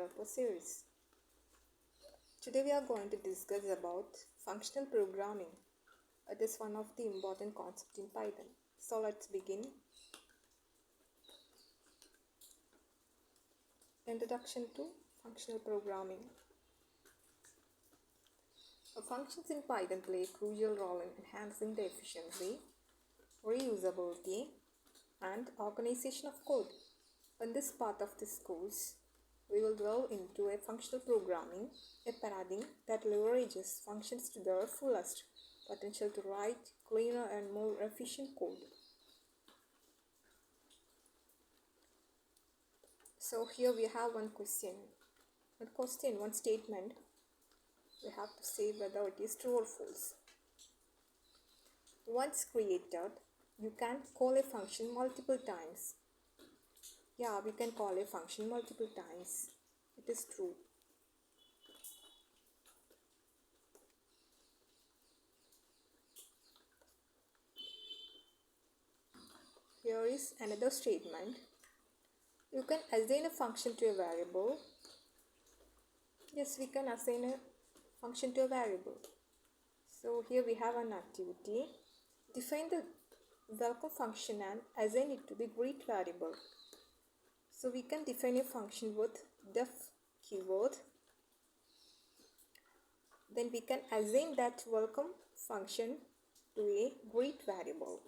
Developer series. Today we are going to discuss about functional programming. It is one of the important concepts in Python. So let's begin. Introduction to functional programming. Functions in Python play a crucial role in enhancing the efficiency, reusability, and organization of code. In this part of this course, we will delve into a functional programming, a paradigm that leverages functions to their fullest potential to write cleaner and more efficient code. So here we have one statement. We have to say whether it is true or false. Once created, you can call a function multiple times. Yeah, we can call a function multiple times. It is true. Here is another statement. You can assign a function to a variable. Yes, we can assign a function to a variable. So here we have an activity. Define the welcome function and assign it to the greet variable. So we can define a function with def keyword. Then we can assign that welcome function to a greet variable.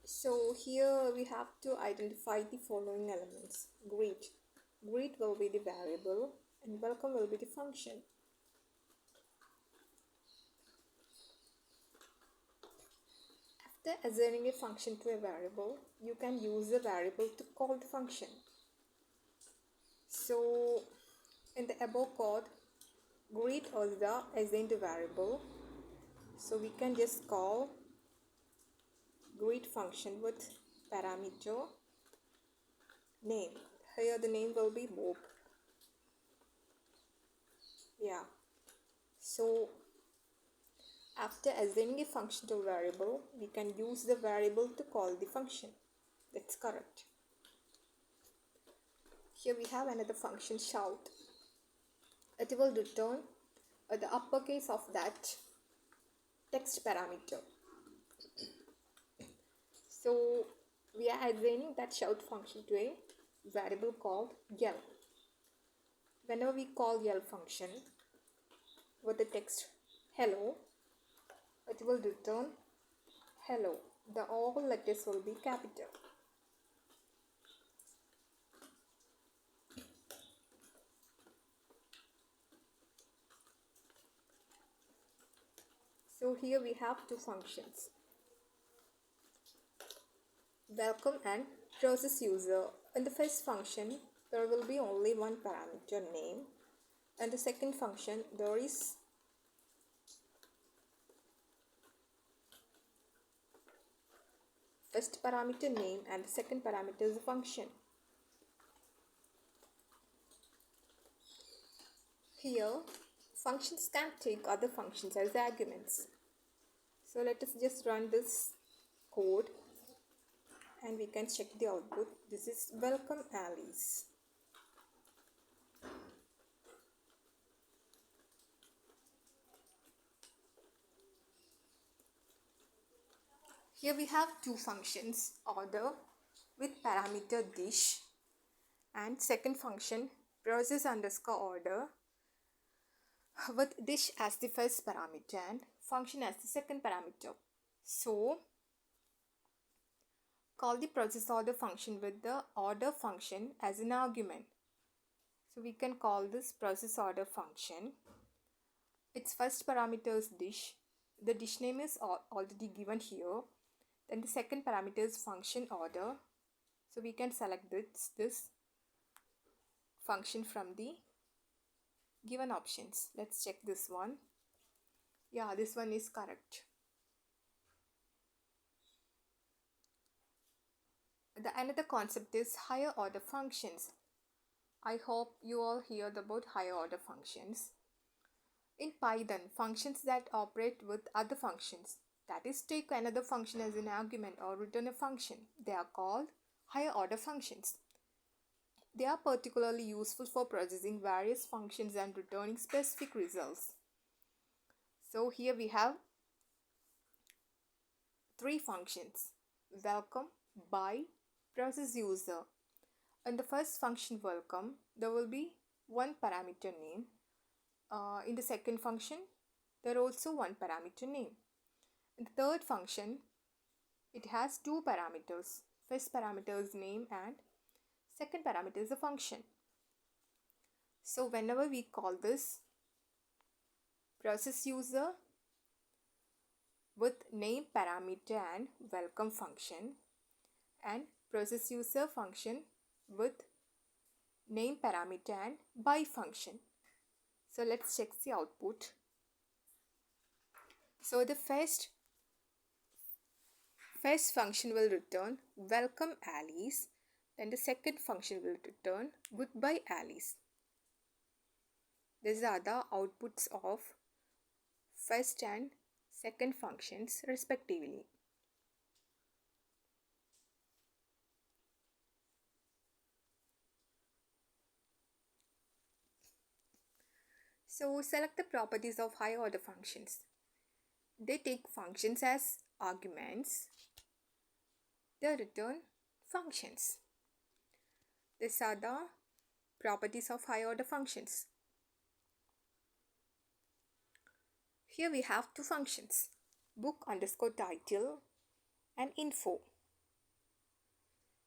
So here we have to identify the following elements. Greet will be the variable and welcome will be the function. After assigning a function to a variable, you can use the variable to call the function. So in the above code, greet was the assigned variable. So we can just call greet function with parameter name. Here the name will be Bob. Yeah. So after assigning a function to a variable, we can use the variable to call the function. That's correct. Here we have another function shout. It will return the uppercase of that text parameter. So we are assigning that shout function to a variable called yell. Whenever we call yell function with the text hello, it will return hello. The all letters will be capital. So here we have two functions, welcome and process user. In the first function, there will be only one parameter name, and the second function there is first parameter name and the second parameter is a function. Here functions can take other functions as arguments. So let us just run this code and we can check the output. This is welcome Alice. Here we have two functions, order with parameter dish and second function process underscore order with dish as the first parameter and function as the second parameter. So call the process order function with the order function as an argument. So we can call this process order function. Its first parameter is dish. The dish name is already given here. Then the second parameter is function order. So we can select this function from the given options. Let's check this one. Yeah, this one is correct. The another concept is higher order functions. I hope you all heard about higher order functions. In Python, functions that operate with other functions that is take another function as an argument or return a function. They are called higher order functions. They are particularly useful for processing various functions and returning specific results. So here we have three functions: welcome, buy, process user. In the first function welcome, there will be one parameter name. In the second function, there also one parameter name. In the third function, it has two parameters. First parameter is name and second parameter is a function. So whenever we call this process user with name parameter and welcome function, and process user function with name parameter and buy function. So let's check the output. So the first function will return welcome Alice, then the second function will return goodbye Alice. These are the outputs of first and second functions respectively. So select the properties of higher order functions. They take functions as arguments. They return functions. These are the properties of higher order functions. Here we have two functions: book underscore title and info.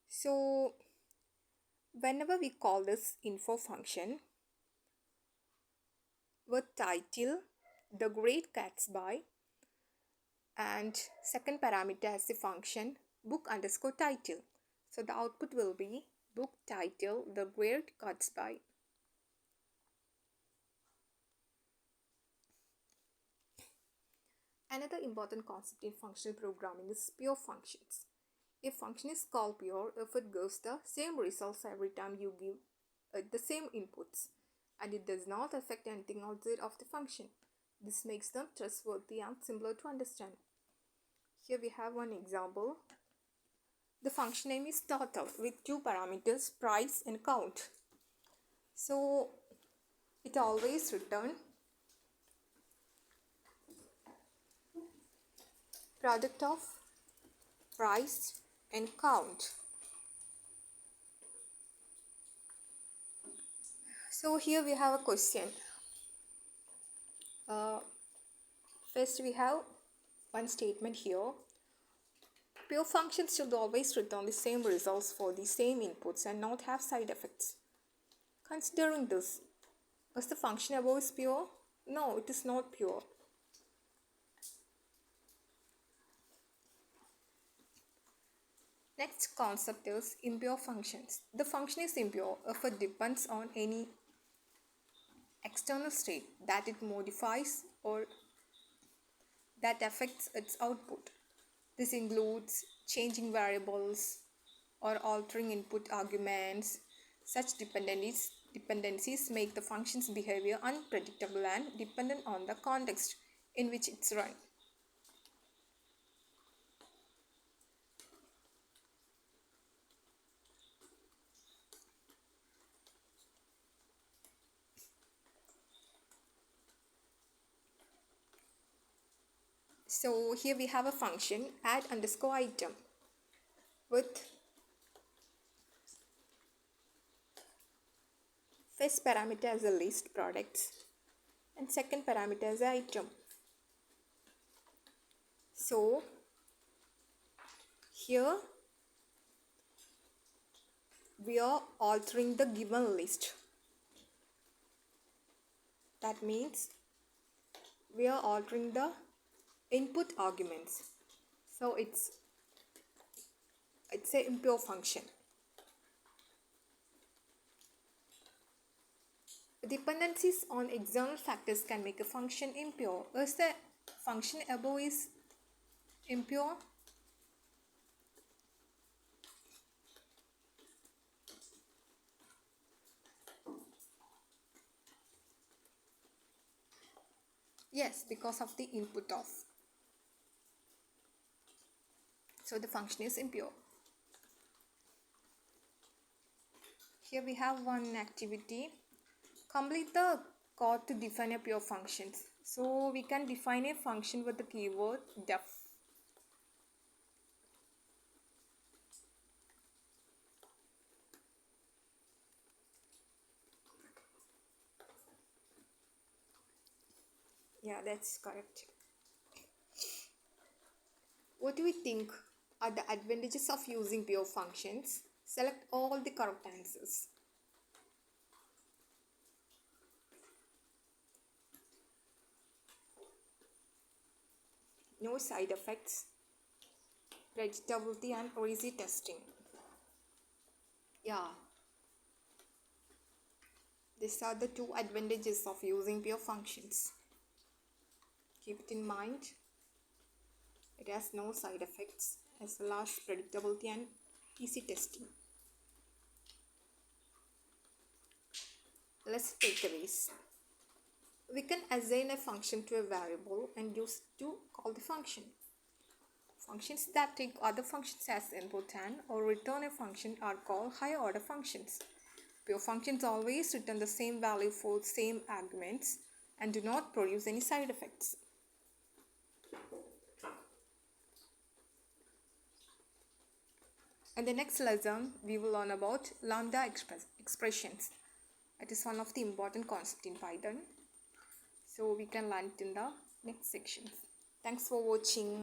So whenever we call this info function with title The Great Gatsby and second parameter as the function book underscore title, so the output will be book title The Great Gatsby. Another important concept in functional programming is pure functions. A function is called pure if it gives the same results every time you give it the same inputs, and it does not affect anything outside of the function. This makes them trustworthy and simpler to understand. Here we have one example. The function name is total with two parameters, price and count. So it always returns product of price and count. So here we have a question. First we have one statement here. Pure functions should always return the same results for the same inputs and not have side effects. Considering this, is the function above is pure? No, it is not pure. Next concept is impure functions. The function is impure if it depends on any external state that it modifies or that affects its output. This includes changing variables or altering input arguments. Such dependencies make the function's behavior unpredictable and dependent on the context in which it's run. So here we have a function add underscore item with first parameter as a list products and second parameter as an item. So here we are altering the given list. That means we are altering the input arguments. So it's an impure function. Dependencies on external factors can make a function impure. Is the function above is impure? Yes, because of the input of. So the function is impure. Here we have one activity. Complete the code to define a pure function. So we can define a function with the keyword def. Yeah, that's correct. What do we think are the advantages of using pure functions? Select all the correct answers. No side effects, predictability and easy testing. Yeah, these are the two advantages of using pure functions. Keep it in mind. It has no side effects as well as predictability and easy testing. Let's take takeaways. We can assign a function to a variable and use it to call the function. Functions that take other functions as input and or return a function are called higher order functions. Pure functions always return the same value for same arguments and do not produce any side effects. In the next lesson, we will learn about lambda expressions. It is one of the important concepts in Python. So we can learn it in the next section. Thanks for watching.